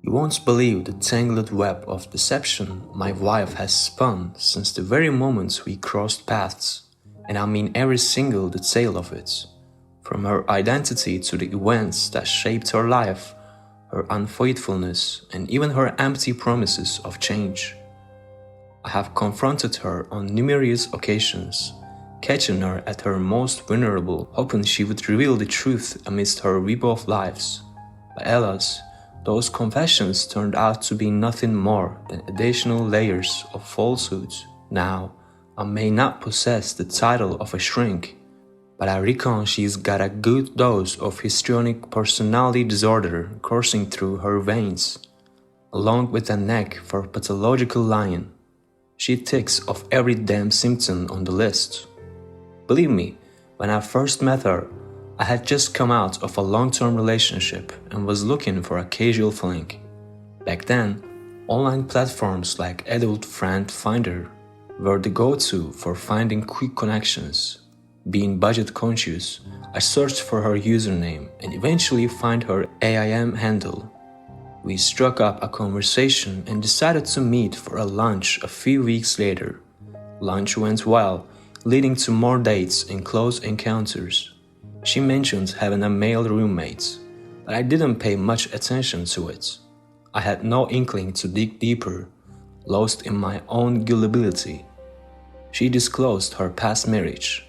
You won't believe the tangled web of deception my wife has spun since the very moment we crossed paths, and I mean every single detail of it. From her identity to the events that shaped her life, her unfaithfulness, and even her empty promises of change. I have confronted her on numerous occasions, catching her at her most vulnerable, hoping she would reveal the truth amidst her web of lives. But alas, those confessions turned out to be nothing more than additional layers of falsehoods. Now, I may not possess the title of a shrink, but I reckon she's got a good dose of histrionic personality disorder coursing through her veins, along with a knack for pathological lying. She ticks off every damn symptom on the list. Believe me, when I first met her, I had just come out of a long-term relationship and was looking for a casual fling. Back then, online platforms like Adult Friend Finder were the go-to for finding quick connections. Being budget conscious, I searched for her username and eventually found her AIM handle. We struck up a conversation and decided to meet for a lunch a few weeks later. Lunch went well, leading to more dates and close encounters. She mentioned having a male roommate, but I didn't pay much attention to it. I had no inkling to dig deeper, lost in my own gullibility. She disclosed her past marriage.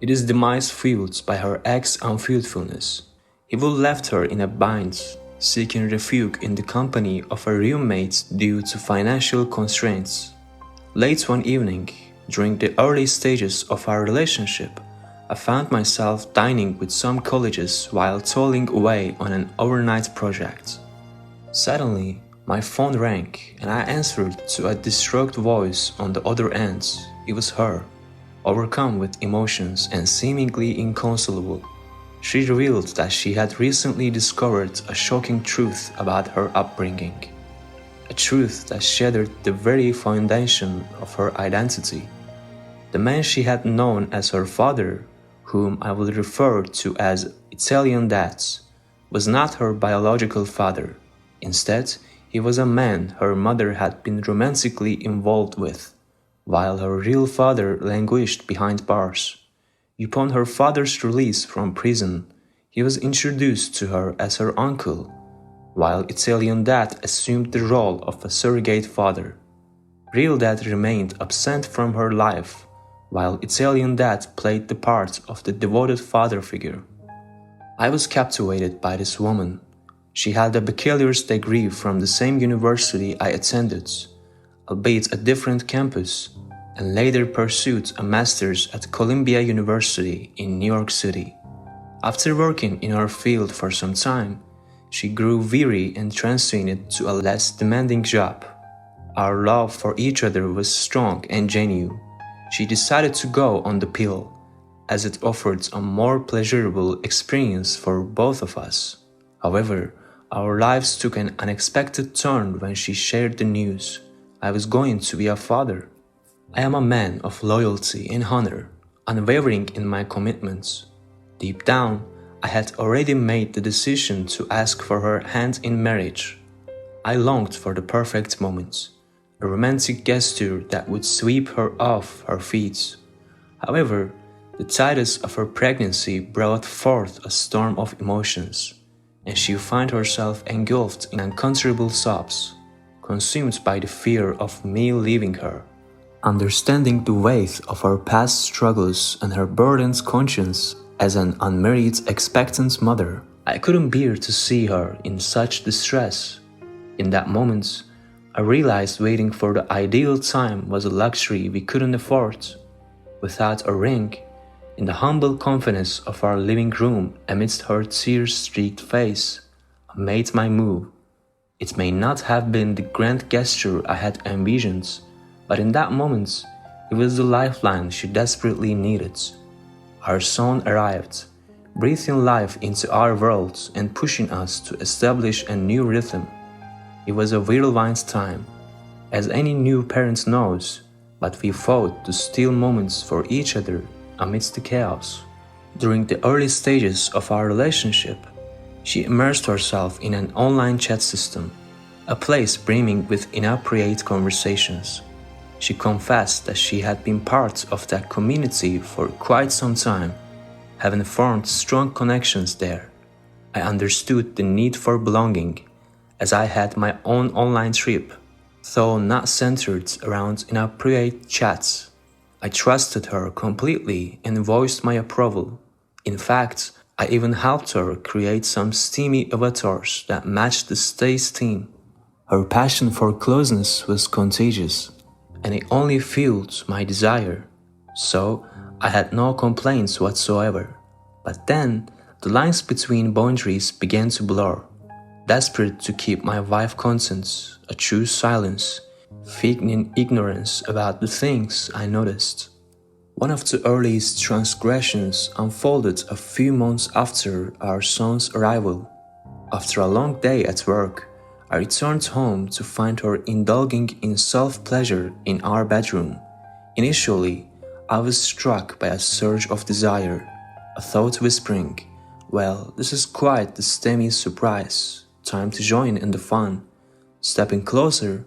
Its demise fueled by her ex's unfaithfulness. He would left her in a bind, seeking refuge in the company of her roommate due to financial constraints. Late one evening, during the early stages of our relationship, I found myself dining with some colleagues while toiling away on an overnight project. Suddenly, my phone rang and I answered to a distraught voice on the other end. It was her, overcome with emotions and seemingly inconsolable. She revealed that she had recently discovered a shocking truth about her upbringing, a truth that shattered the very foundation of her identity. The man she had known as her father, whom I would refer to as Italian dad, was not her biological father. Instead, he was a man her mother had been romantically involved with, while her real father languished behind bars. Upon her father's release from prison, he was introduced to her as her uncle, while Italian dad assumed the role of a surrogate father. Real dad remained absent from her life, while Italian dad played the part of the devoted father figure. I was captivated by this woman. She had a bachelor's degree from the same university I attended, albeit a different campus, and later pursued a master's at Columbia University in New York City. After working in her field for some time, she grew weary and transitioned to a less demanding job. Our love for each other was strong and genuine. She decided to go on the pill, as it offered a more pleasurable experience for both of us. However, our lives took an unexpected turn when she shared the news. I was going to be a father. I am a man of loyalty and honor, unwavering in my commitments. Deep down, I had already made the decision to ask for her hand in marriage. I longed for the perfect moment, a romantic gesture that would sweep her off her feet. However, the tidings of her pregnancy brought forth a storm of emotions, and she found herself engulfed in uncontrollable sobs, consumed by the fear of me leaving her. Understanding the weight of her past struggles and her burdened conscience as an unmarried expectant mother, I couldn't bear to see her in such distress. In that moment, I realized waiting for the ideal time was a luxury we couldn't afford. Without a ring, in the humble confidence of our living room amidst her tear-streaked face, I made my move. It may not have been the grand gesture I had envisioned, but in that moment, it was the lifeline she desperately needed. Our son arrived, breathing life into our world and pushing us to establish a new rhythm. It was a whirlwind time, as any new parent knows, but we fought to steal moments for each other amidst the chaos. During the early stages of our relationship, she immersed herself in an online chat system. a place brimming with inappropriate conversations. She confessed that she had been part of that community for quite some time, having formed strong connections there. I understood the need for belonging, as I had my own online trip, though not centered around inappropriate chats. I trusted her completely and voiced my approval. In fact, I even helped her create some steamy avatars that matched the stay's theme. Her passion for closeness was contagious, and it only fueled my desire, so I had no complaints whatsoever. But then, the lines between boundaries began to blur. Desperate to keep my wife content, I chose silence, feigning ignorance about the things I noticed. One of the earliest transgressions unfolded a few months after our son's arrival. After a long day at work, I returned home to find her indulging in self-pleasure in our bedroom. Initially, I was struck by a surge of desire, a thought whispering, "Well, this is quite the steamy surprise. Time to join in the fun." Stepping closer,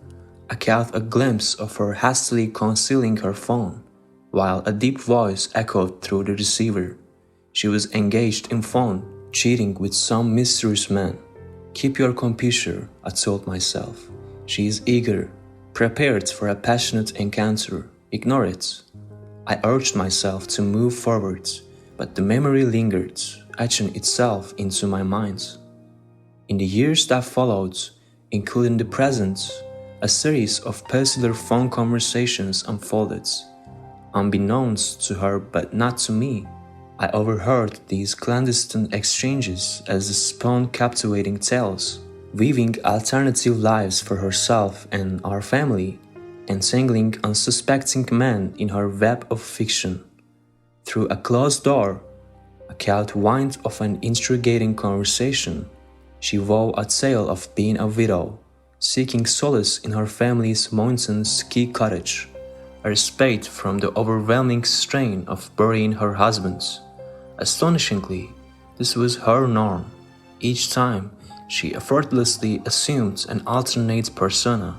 I caught a glimpse of her hastily concealing her phone, while a deep voice echoed through the receiver. She was engaged in phone, cheating with some mysterious man. "Keep your composure," I told myself. She is eager, prepared for a passionate encounter. Ignore it. I urged myself to move forward, but the memory lingered, etching itself into my mind. In the years that followed, including the present, a series of peculiar phone conversations unfolded. Unbeknownst to her but not to me, I overheard these clandestine exchanges as they spun captivating tales, weaving alternative lives for herself and our family, entangling unsuspecting men in her web of fiction. Through a closed door, I caught wind of an intriguing conversation. She wove a tale of being a widow, seeking solace in her family's mountain ski cottage, a respite from the overwhelming strain of burying her husband. Astonishingly, this was her norm. Each time, she effortlessly assumed an alternate persona,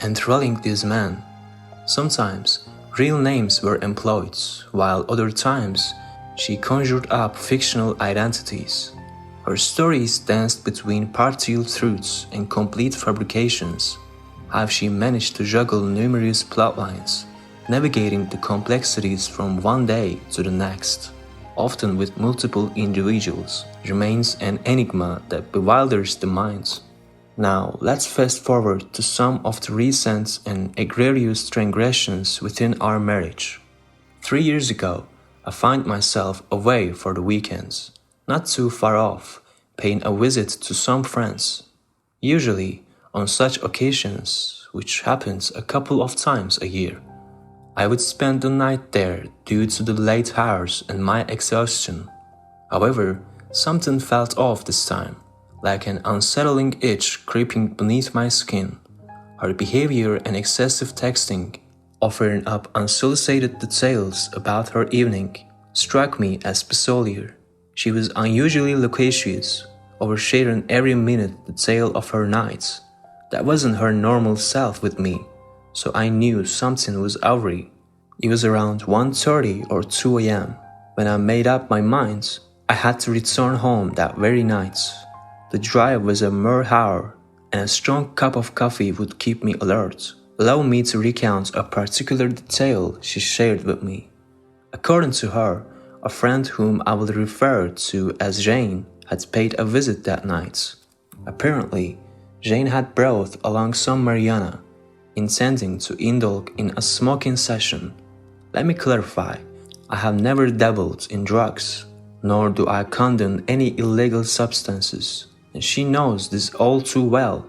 enthralling these men. Sometimes, real names were employed, while other times, she conjured up fictional identities. Her stories danced between partial truths and complete fabrications. How she managed to juggle numerous plotlines, navigating the complexities from one day to the next, often with multiple individuals, remains an enigma that bewilders the mind. Now, let's fast forward to some of the recent and egregious transgressions within our marriage. 3 years ago, I found myself away for the weekends, not too far off, paying a visit to some friends. Usually, on such occasions, which happens a couple of times a year, I would spend the night there due to the late hours and my exhaustion. However, something felt off this time, like an unsettling itch creeping beneath my skin. Her behavior and excessive texting, offering up unsolicited details about her evening, struck me as peculiar. She was unusually loquacious, oversharing every minute the tale of her nights. That wasn't her normal self with me, so I knew something was awry. It was around 1:30 or 2 a.m. when I made up my mind I had to return home that very night. The drive was a mere hour, and a strong cup of coffee would keep me alert. Allow me to recount a particular detail she shared with me. According to her, a friend whom I will refer to as Jane had paid a visit that night. Apparently, Jane had brought along some marijuana, intending to indulge in a smoking session. Let me clarify, I have never dabbled in drugs, nor do I condone any illegal substances, and she knows this all too well.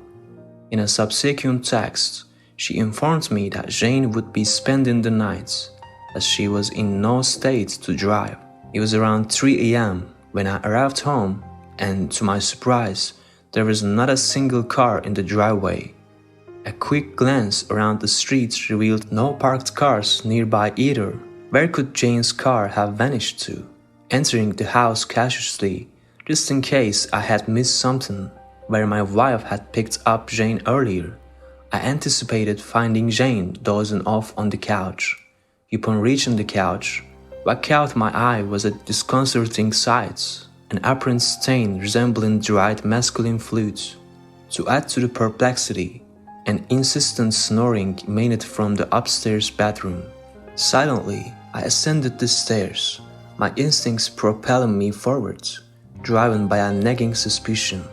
In a subsequent text, she informed me that Jane would be spending the night, as she was in no state to drive. It was around 3 a.m. when I arrived home, and to my surprise, there was not a single car in the driveway. A quick glance around the streets revealed no parked cars nearby either. Where could Jane's car have vanished to? Entering the house cautiously, just in case I had missed something, where my wife had picked up Jane earlier. I anticipated finding Jane dozing off on the couch. Upon reaching the couch, what caught my eye was a disconcerting sight, an apparent stain resembling dried masculine fluid. To add to the perplexity, an insistent snoring emanated from the upstairs bathroom. Silently, I ascended the stairs, my instincts propelling me forward, driven by a nagging suspicion.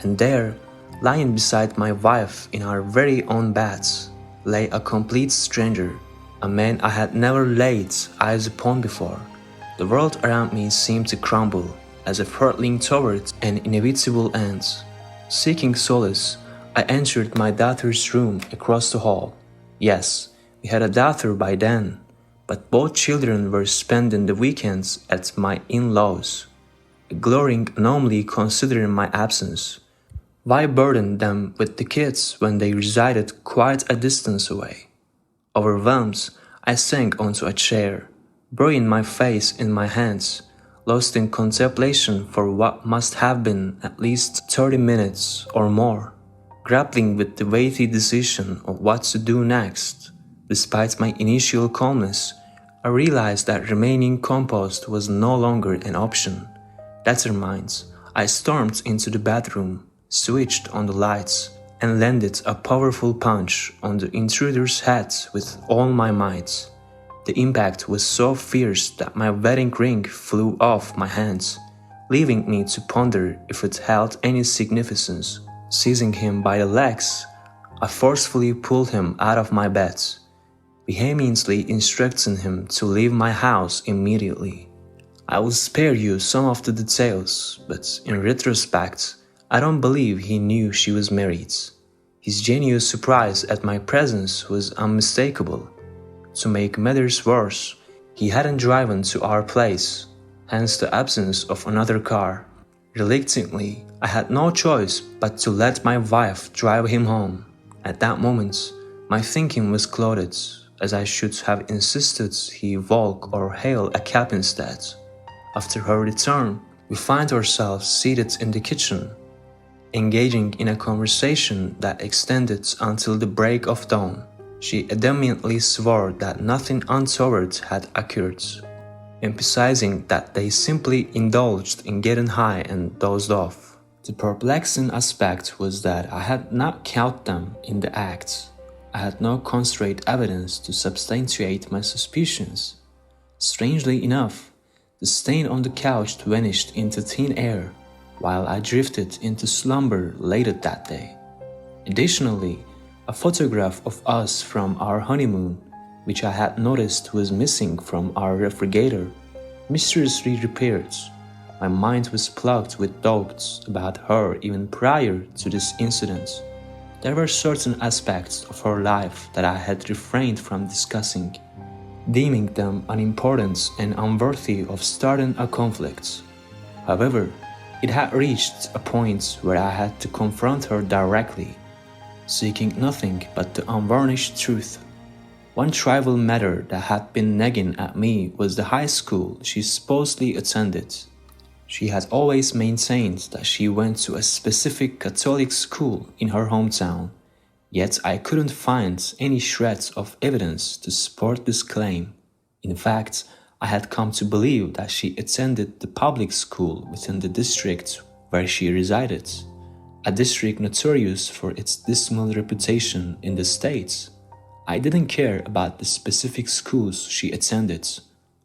And there, lying beside my wife in our very own beds, lay a complete stranger, a man I had never laid eyes upon before. The world around me seemed to crumble, as if hurtling towards an inevitable end. Seeking solace, I entered my daughter's room across the hall. Yes, we had a daughter by then, but both children were spending the weekends at my in-laws, a glaring anomaly considering my absence. Why burden them with the kids when they resided quite a distance away? Overwhelmed, I sank onto a chair, burying my face in my hands, lost in contemplation for what must have been at least 30 minutes or more, grappling with the weighty decision of what to do next. Despite my initial calmness, I realized that remaining composed was no longer an option. Determined, I stormed into the bathroom, switched on the lights, and landed a powerful punch on the intruder's head with all my might. The impact was so fierce that my wedding ring flew off my hands, leaving me to ponder if it held any significance. Seizing him by the legs, I forcefully pulled him out of my bed, vehemently instructing him to leave my house immediately. I will spare you some of the details, but in retrospect, I don't believe he knew she was married. His genuine surprise at my presence was unmistakable. To make matters worse, he hadn't driven to our place, hence the absence of another car. Reluctantly, I had no choice but to let my wife drive him home. At that moment, my thinking was clouded, as I should have insisted he walk or hail a cab instead. After her return, we find ourselves seated in the kitchen, engaging in a conversation that extended until the break of dawn. She adamantly swore that nothing untoward had occurred, emphasizing that they simply indulged in getting high and dozed off. The perplexing aspect was that I had not caught them in the act. I had no concrete evidence to substantiate my suspicions. Strangely enough, the stain on the couch vanished into thin air while I drifted into slumber later that day. Additionally, a photograph of us from our honeymoon, which I had noticed was missing from our refrigerator, mysteriously reappeared. My mind was plugged with doubts about her even prior to this incident. There were certain aspects of her life that I had refrained from discussing, deeming them unimportant and unworthy of starting a conflict. However, it had reached a point where I had to confront her directly, seeking nothing but the unvarnished truth. One trivial matter that had been nagging at me was the high school she supposedly attended. She had always maintained that she went to a specific Catholic school in her hometown, yet I couldn't find any shreds of evidence to support this claim. In fact, I had come to believe that she attended the public school within the district where she resided, a district notorious for its dismal reputation in the States. I didn't care about the specific schools she attended.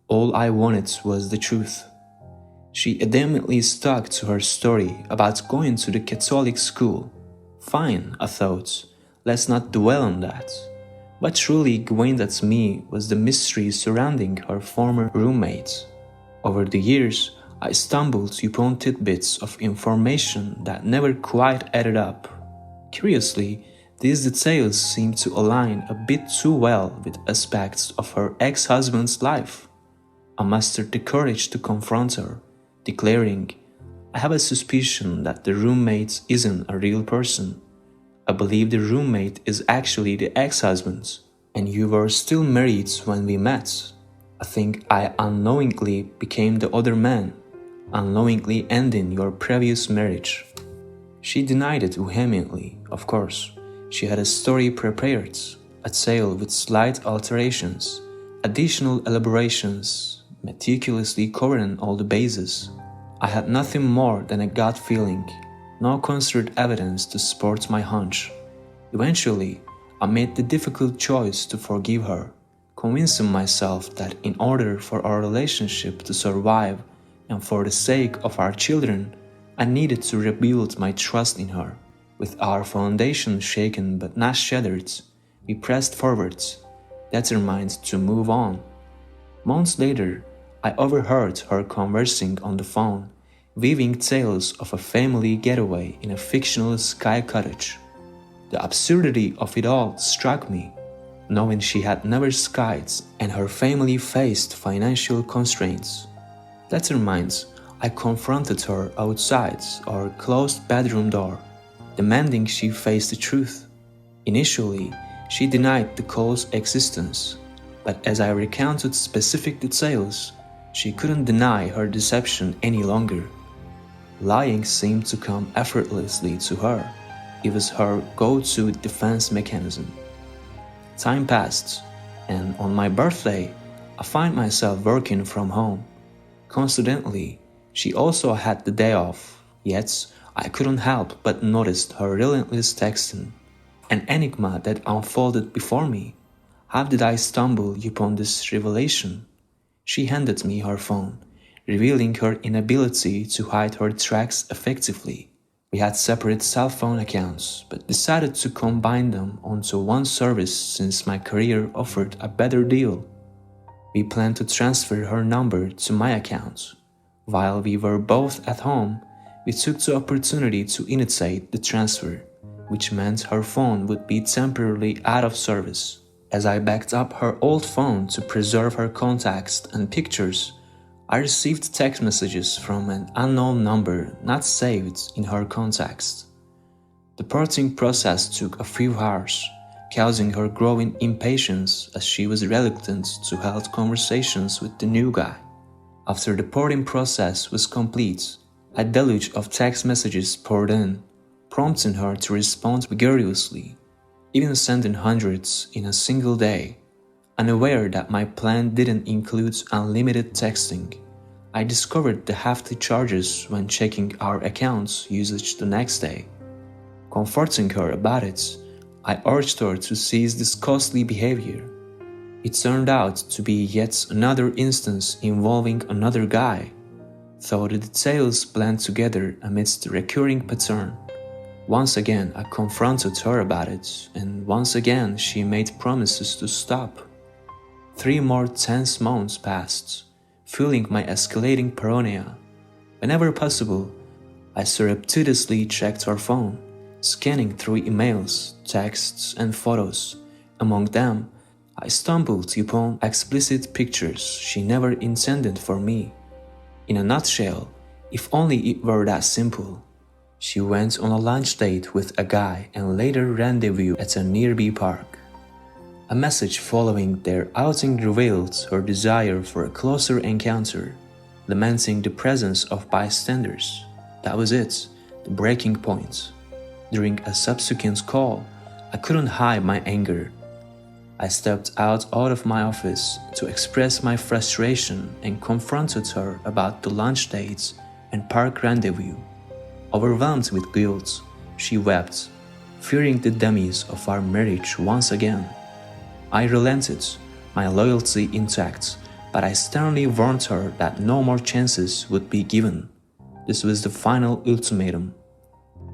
All I wanted was the truth. She adamantly stuck to her story about going to the Catholic school. Fine, I thought, let's not dwell on that. What truly gained at me was the mystery surrounding her former roommate. Over the years, I stumbled upon tidbits of information that never quite added up. Curiously, these details seemed to align a bit too well with aspects of her ex-husband's life. I mustered the courage to confront her, declaring, "I have a suspicion that the roommate isn't a real person. I believe the roommate is actually the ex-husband, and you were still married when we met. I think I unknowingly became the other man, unknowingly ending your previous marriage." She denied it vehemently, of course. She had a story prepared, a tale with slight alterations, additional elaborations, meticulously covering all the bases. I had nothing more than a gut feeling, no considered evidence to support my hunch. Eventually, I made the difficult choice to forgive her, convincing myself that in order for our relationship to survive and for the sake of our children, I needed to rebuild my trust in her. With our foundation shaken but not shattered, we pressed forwards, determined to move on. Months later, I overheard her conversing on the phone, weaving tales of a family getaway in a fictional sky cottage. The absurdity of it all struck me, knowing she had never skied and her family faced financial constraints. Determined, I confronted her outside our closed bedroom door, demanding she face the truth. Initially, she denied the call's existence, but as I recounted specific details, she couldn't deny her deception any longer. Lying seemed to come effortlessly to her. It was her go-to defense mechanism. Time passed, and on my birthday, I find myself working from home. Coincidentally, she also had the day off, yet I couldn't help but notice her relentless texting, an enigma that unfolded before me. How did I stumble upon this revelation? She handed me her phone, revealing her inability to hide her tracks effectively. We had separate cell phone accounts, but decided to combine them onto one service since my career offered a better deal. We planned to transfer her number to my account. While we were both at home, we took the opportunity to initiate the transfer, which meant her phone would be temporarily out of service. As I backed up her old phone to preserve her contacts and pictures, I received text messages from an unknown number not saved in her contacts. The porting process took a few hours, causing her growing impatience as she was reluctant to hold conversations with the new guy. After the porting process was complete, a deluge of text messages poured in, prompting her to respond vigorously, even sending hundreds in a single day. Unaware that my plan didn't include unlimited texting, I discovered the hefty charges when checking our account's usage the next day. Comforting her about it, I urged her to cease this costly behavior. It turned out to be yet another instance involving another guy, though the details blend together amidst the recurring pattern. Once again I confronted her about it, and once again she made promises to stop. 3 more tense months passed, fueling my escalating paranoia. Whenever possible, I surreptitiously checked her phone, scanning through emails, texts, and photos. Among them, I stumbled upon explicit pictures she never intended for me. In a nutshell, if only it were that simple. She went on a lunch date with a guy and later rendezvoused at a nearby park. A message following their outing revealed her desire for a closer encounter, lamenting the presence of bystanders. That was it, the breaking point. During a subsequent call, I couldn't hide my anger. I stepped out of my office to express my frustration and confronted her about the lunch dates and park rendezvous. Overwhelmed with guilt, she wept, fearing the demise of our marriage once again. I relented, my loyalty intact, but I sternly warned her that no more chances would be given. This was the final ultimatum.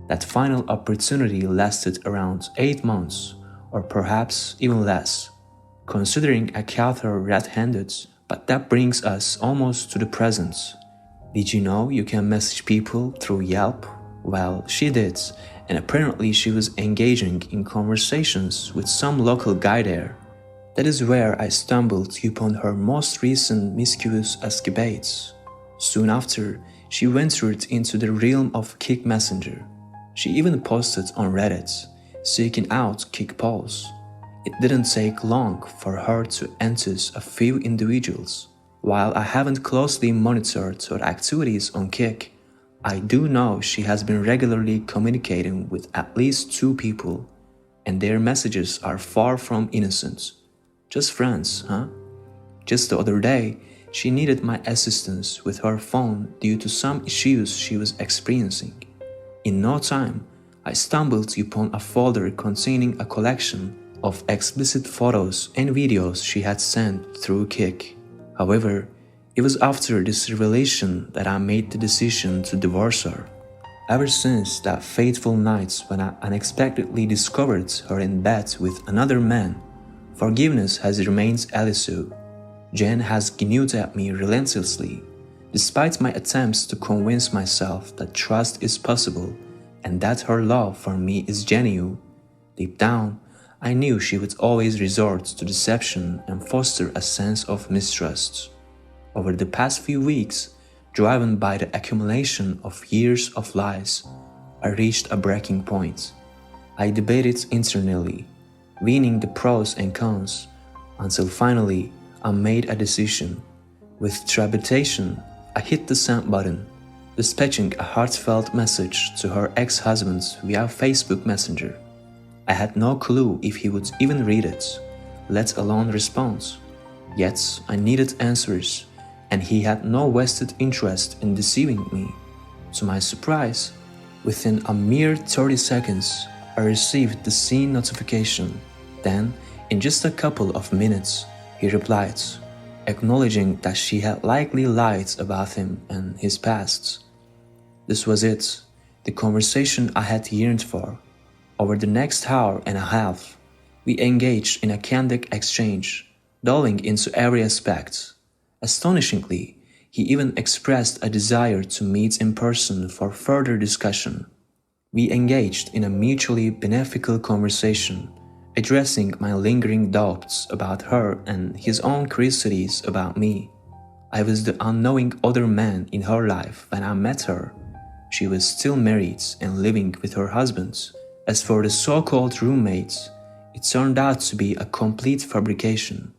That final opportunity lasted around 8 months, or perhaps even less, considering I caught her red-handed, but that brings us almost to the present. Did you know you can message people through Yelp? Well, she did, and apparently she was engaging in conversations with some local guy there. That is where I stumbled upon her most recent mischievous escapades. Soon after, she ventured into the realm of Kick Messenger. She even posted on Reddit, seeking out kick polls. It didn't take long for her to entice a few individuals. While I haven't closely monitored her activities on Kick, I do know she has been regularly communicating with at least two people, and their messages are far from innocent. Just friends, huh? Just the other day, she needed my assistance with her phone due to some issues she was experiencing. In no time, I stumbled upon a folder containing a collection of explicit photos and videos she had sent through Kik. However, it was after this revelation that I made the decision to divorce her. Ever since that fateful night when I unexpectedly discovered her in bed with another man, forgiveness has remained elusive. Jen has gnawed at me relentlessly, despite my attempts to convince myself that trust is possible and that her love for me is genuine. Deep down, I knew she would always resort to deception and foster a sense of mistrust. Over the past few weeks, driven by the accumulation of years of lies, I reached a breaking point. I debated internally, weighing the pros and cons, until finally I made a decision. With trepidation, I hit the send button, dispatching a heartfelt message to her ex-husband via Facebook Messenger. I had no clue if he would even read it, let alone respond. Yet I needed answers, and he had no vested interest in deceiving me. To my surprise, within a mere 30 seconds, I received the seen notification. Then, in just a couple of minutes, he replied, acknowledging that she had likely lied about him and his past. This was it, the conversation I had yearned for. Over the next hour and a half, we engaged in a candid exchange, delving into every aspect. Astonishingly, he even expressed a desire to meet in person for further discussion. We engaged in a mutually beneficial conversation, addressing my lingering doubts about her and his own curiosities about me. I was the unknowing other man in her life when I met her. She was still married and living with her husband. As for the so-called roommates, it turned out to be a complete fabrication.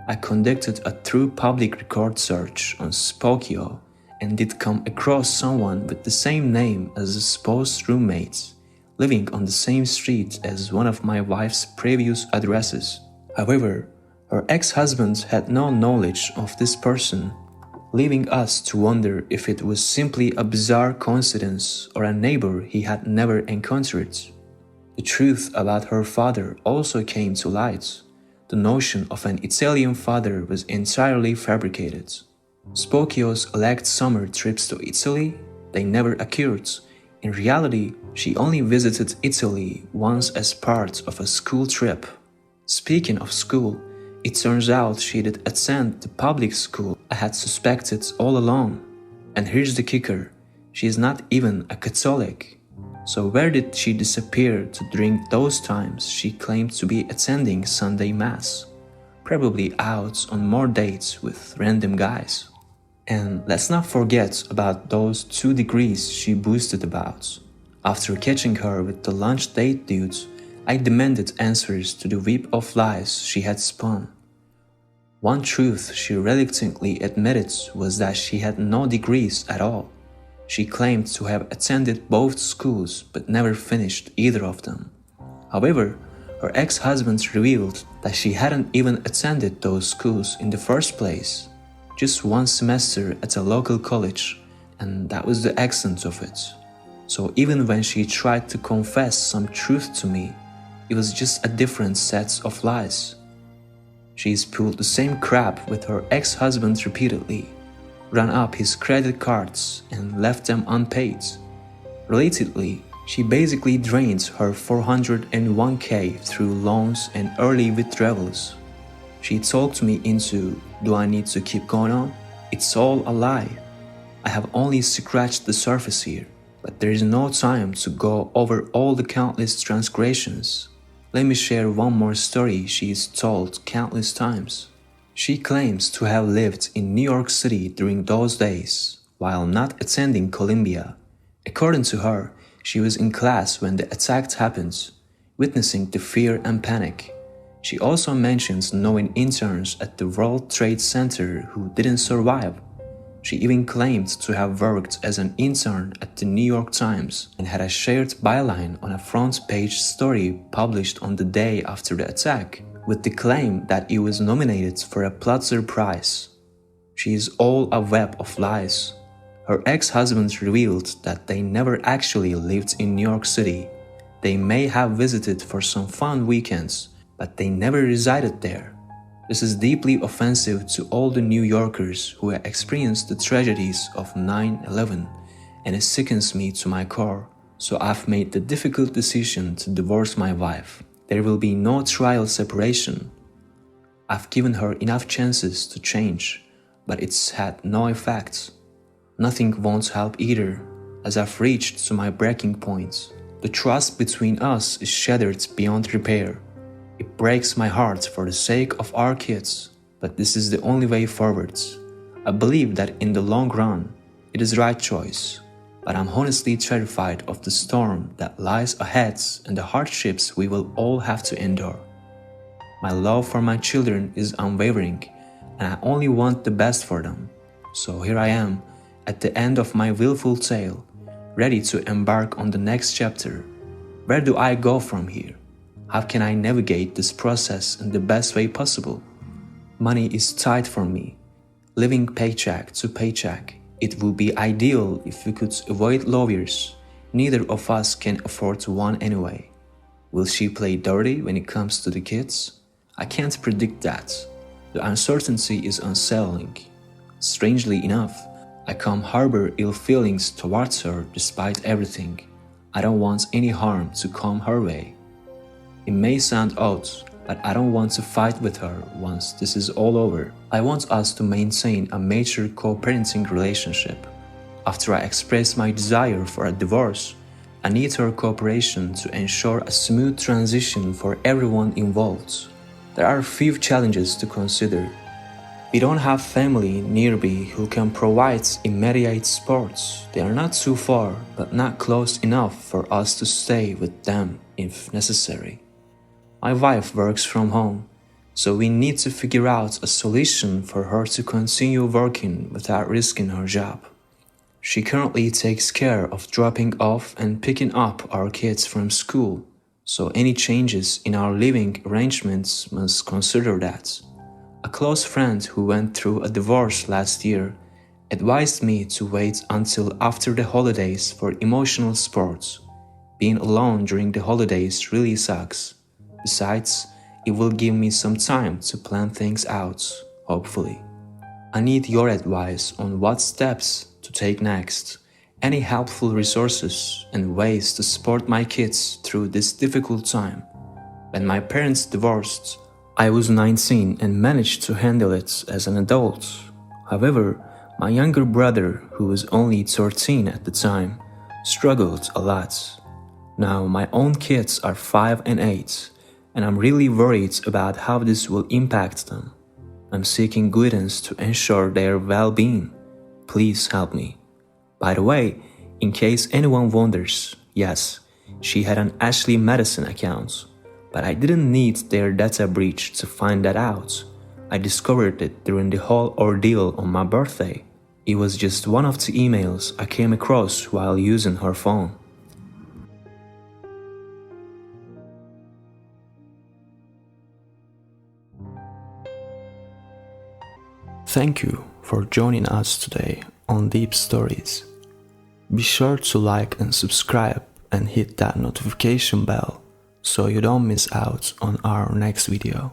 I conducted a true public record search on Spokeo and did come across someone with the same name as the supposed roommate, living on the same street as one of my wife's previous addresses. However, her ex-husband had no knowledge of this person, leaving us to wonder if it was simply a bizarre coincidence or a neighbor he had never encountered. The truth about her father also came to light. The notion of an Italian father was entirely fabricated. Spokeo's alleged summer trips to Italy, they never occurred. In reality, she only visited Italy once as part of a school trip. Speaking of school, it turns out she did attend the public school I had suspected all along. And here's the kicker, she is not even a Catholic. So where did she disappear to during those times she claimed to be attending Sunday Mass? Probably out on more dates with random guys. And let's not forget about those 2 degrees she boasted about. After catching her with the lunch date dude, I demanded answers to the web of lies she had spun. One truth she reluctantly admitted was that she had no degrees at all. She claimed to have attended both schools but never finished either of them. However, her ex-husband revealed that she hadn't even attended those schools in the first place. Just 1 semester at a local college, and that was the extent of it. So even when she tried to confess some truth to me, it was just a different set of lies. She's pulled the same crap with her ex-husband repeatedly, run up his credit cards and left them unpaid. Relatedly, she basically drained her 401k through loans and early withdrawals. She talked me into, do I need to keep going on? It's all a lie. I have only scratched the surface here, but there is no time to go over all the countless transgressions. Let me share one more story she's told countless times. She claims to have lived in New York City during those days, while not attending Columbia. According to her, she was in class when the attack happened, witnessing the fear and panic. She also mentions knowing interns at the World Trade Center who didn't survive. She even claimed to have worked as an intern at the New York Times and had a shared byline on a front-page story published on the day after the attack, with the claim that it was nominated for a Pulitzer Prize. She is all a web of lies. Her ex-husband revealed that they never actually lived in New York City. They may have visited for some fun weekends, but they never resided there. This is deeply offensive to all the New Yorkers who have experienced the tragedies of 9/11, and it sickens me to my core. So I've made the difficult decision to divorce my wife. There will be no trial separation. I've given her enough chances to change, but it's had no effect. Nothing won't help either, as I've reached to my breaking point. The trust between us is shattered beyond repair. It breaks my heart for the sake of our kids, but this is the only way forward. I believe that in the long run, it is the right choice, but I'm honestly terrified of the storm that lies ahead and the hardships we will all have to endure. My love for my children is unwavering, and I only want the best for them. So here I am, at the end of my willful tale, ready to embark on the next chapter. Where do I go from here? How can I navigate this process in the best way possible? Money is tight for me, living paycheck to paycheck. It would be ideal if we could avoid lawyers. Neither of us can afford one anyway. Will she play dirty when it comes to the kids? I can't predict that. The uncertainty is unsettling. Strangely enough, I can't harbor ill feelings towards her despite everything. I don't want any harm to come her way. It may sound odd, but I don't want to fight with her once this is all over. I want us to maintain a mature co-parenting relationship. After I express my desire for a divorce, I need her cooperation to ensure a smooth transition for everyone involved. There are a few challenges to consider. We don't have family nearby who can provide immediate support. They are not too far, but not close enough for us to stay with them if necessary. My wife works from home, so we need to figure out a solution for her to continue working without risking her job. She currently takes care of dropping off and picking up our kids from school, so any changes in our living arrangements must consider that. A close friend who went through a divorce last year advised me to wait until after the holidays for emotional support. Being alone during the holidays really sucks. Besides, it will give me some time to plan things out, hopefully. I need your advice on what steps to take next, any helpful resources and ways to support my kids through this difficult time. When my parents divorced, I was 19 and managed to handle it as an adult. However, my younger brother, who was only 13 at the time, struggled a lot. Now my own kids are 5 and 8, and I'm really worried about how this will impact them. I'm seeking guidance to ensure their well-being. Please help me. By the way, in case anyone wonders, yes, she had an Ashley Madison account, but I didn't need their data breach to find that out. I discovered it during the whole ordeal on my birthday. It was just one of the emails I came across while using her phone. Thank you for joining us today on Deep Stories. Be sure to like and subscribe and hit that notification bell so you don't miss out on our next video.